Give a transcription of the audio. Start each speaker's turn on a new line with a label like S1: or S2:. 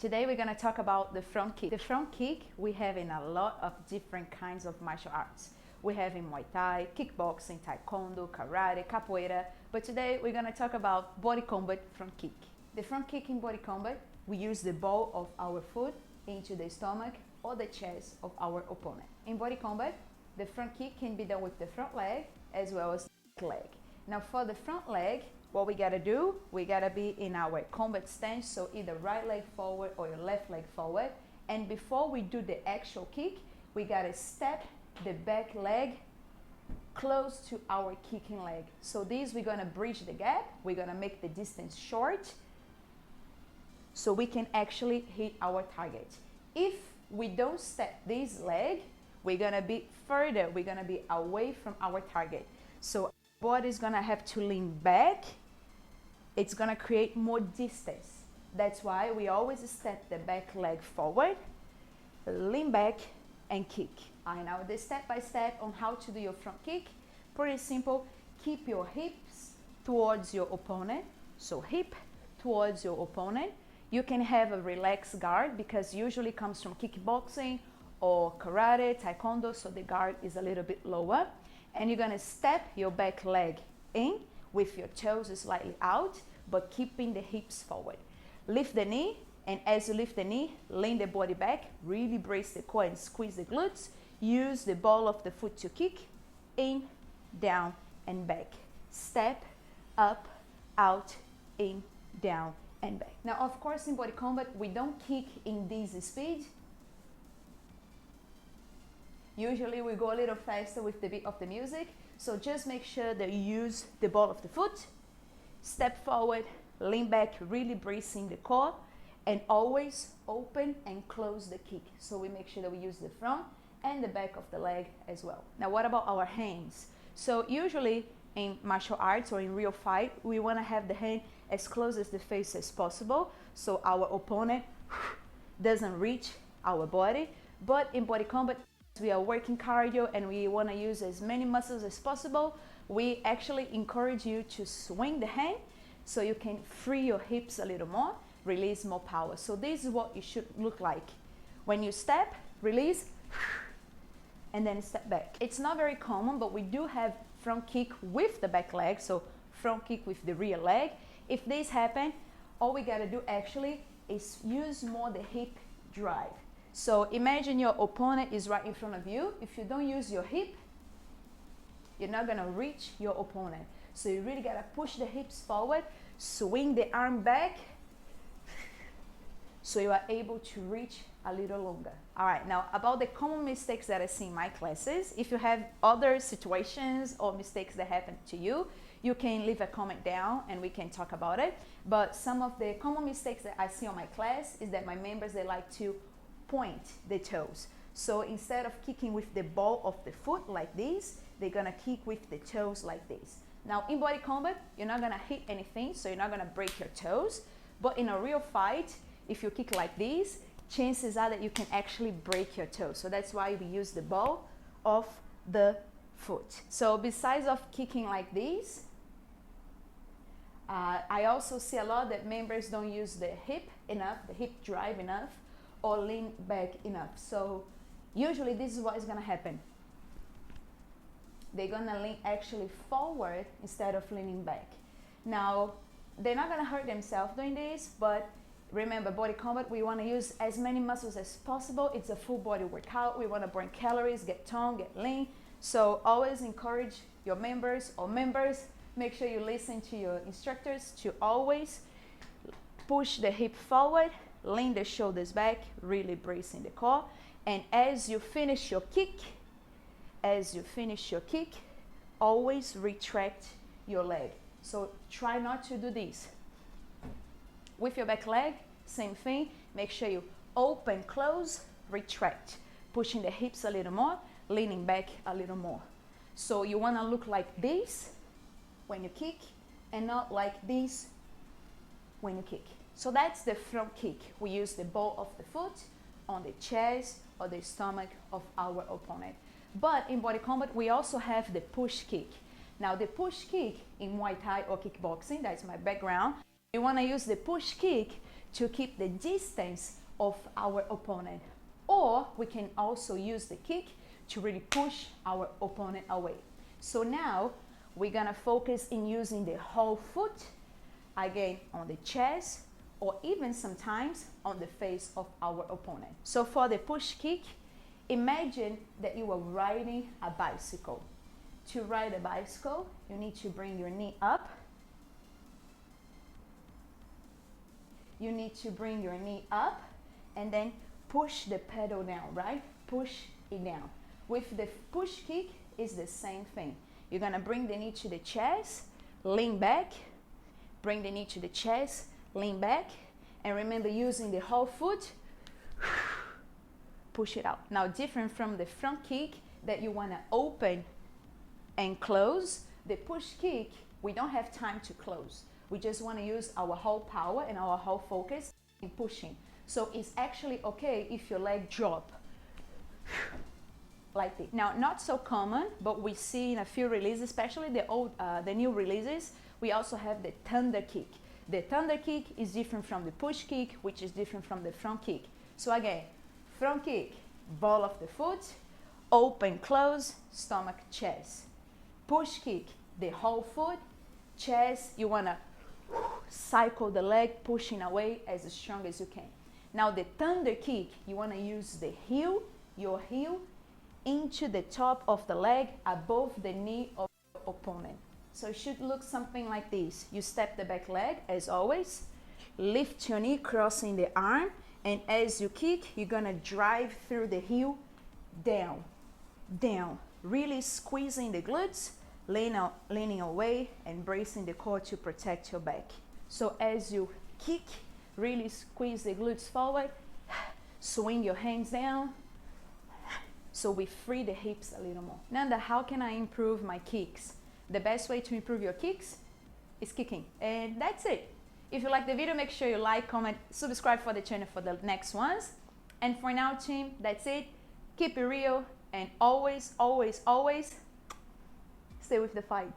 S1: Today we're going to talk about the front kick. The front kick we have in a lot of different kinds of martial arts. We have in Muay Thai, kickboxing, taekwondo, karate, capoeira, but today we're going to talk about body combat front kick. The front kick in body combat, we use the ball of our foot into the stomach or the chest of our opponent. In body combat, the front kick can be done with the front leg as well as the back leg. Now for the front leg, what we gotta do, we gotta be in our combat stance, so either right leg forward or your left leg forward. And before we do the actual kick, we gotta step the back leg close to our kicking leg. So this, we're gonna bridge the gap, we're gonna make the distance short so we can actually hit our target. If we don't step this leg, we're gonna be further, we're gonna be away from our target. So body is gonna have to lean back. It's gonna create more distance. That's why we always step the back leg forward, lean back and kick. Now the step by step on how to do your front kick, pretty simple. Keep your hips towards your opponent. So hip towards your opponent. You can have a relaxed guard because usually comes from kickboxing or karate, taekwondo, so the guard is a little bit lower. And you're gonna step your back leg in with your toes slightly out, but keeping the hips forward. Lift the knee, and as you lift the knee, lean the body back, really brace the core and squeeze the glutes. Use the ball of the foot to kick, in, down, and back. Step, up, out, in, down, and back. Now, of course, in body combat, we don't kick in this speed. Usually we go a little faster with the beat of the music, so just make sure that you use the ball of the foot, step forward, lean back, really bracing the core, and always open and close the kick. So we make sure that we use the front and the back of the leg as well. Now what about our hands? So usually in martial arts or in real fight, we want to have the hand as close as the face as possible, so our opponent doesn't reach our body. But in body combat, we are working cardio and we want to use as many muscles as possible. We actually encourage you to swing the hand so you can free your hips a little more, release more power. So this is what it should look like. When you step, release, and then step back. It's not very common, but we do have front kick with the back leg, so front kick with the rear leg. If this happens, all we gotta do actually is use more the hip drive. So imagine your opponent is right in front of you. If you don't use your hip, you're not gonna reach your opponent. So you really gotta push the hips forward, swing the arm back, so you are able to reach a little longer. All right, now about the common mistakes that I see in my classes. If you have other situations or mistakes that happen to you, you can leave a comment down and we can talk about it. But some of the common mistakes that I see on my class is that my members, they like to point the toes. So instead of kicking with the ball of the foot like this, they're gonna kick with the toes like this. Now in body combat, you're not gonna hit anything, so you're not gonna break your toes. But in a real fight, if you kick like this, chances are that you can actually break your toes. So that's why we use the ball of the foot. So besides of kicking like this, I also see a lot that members don't use the hip enough, the hip drive enough, or lean back enough. So usually this is what is gonna happen. They're gonna lean actually forward instead of leaning back. Now, they're not gonna hurt themselves doing this, but remember, body combat, we wanna use as many muscles as possible. It's a full body workout. We wanna burn calories, get toned, get lean. So always encourage your members, make sure you listen to your instructors to always push the hip forward, lean the shoulders back, really bracing the core. And as you finish your kick, always retract your leg. So try not to do this. With your back leg, same thing. Make sure you open, close, retract, pushing the hips a little more, leaning back a little more. So you want to look like this when you kick and not like this when you kick. So that's the front kick. We use the ball of the foot on the chest or the stomach of our opponent. But in body combat, we also have the push kick. Now the push kick in Muay Thai or kickboxing, that's my background, you want to use the push kick to keep the distance of our opponent. Or we can also use the kick to really push our opponent away. So now we're gonna focus in using the whole foot, again on the chest, or even sometimes on the face of our opponent. So for the push kick, imagine that you are riding a bicycle. To ride a bicycle, you need to bring your knee up. You need to bring your knee up and then push the pedal down, right? Push it down. With the push kick, it's the same thing. You're gonna bring the knee to the chest, lean back, bring the knee to the chest, lean back, and remember using the whole foot, push it out. Now, different from the front kick that you wanna open and close, the push kick, we don't have time to close. We just wanna use our whole power and our whole focus in pushing. So it's actually okay if your leg drop like this. Now, not so common, but we see in a few releases, especially the new releases, we also have the thunder kick. The thunder kick is different from the push kick, which is different from the front kick. So again, front kick, ball of the foot, open, close, stomach, chest. Push kick, the whole foot, chest, you wanna cycle the leg, pushing away as strong as you can. Now the thunder kick, you wanna use the heel, your heel, into the top of the leg, above the knee of your opponent. So it should look something like this. You step the back leg, as always, lift your knee, crossing the arm, and as you kick, you're gonna drive through the heel, down, down, really squeezing the glutes, leaning away and bracing the core to protect your back. So as you kick, really squeeze the glutes forward, swing your hands down, so we free the hips a little more. Nanda, how can I improve my kicks? The best way to improve your kicks is kicking. And that's it. If you like the video, make sure you like, comment, subscribe for the channel for the next ones. And for now, team, that's it. Keep it real and always, always, always stay with the fight.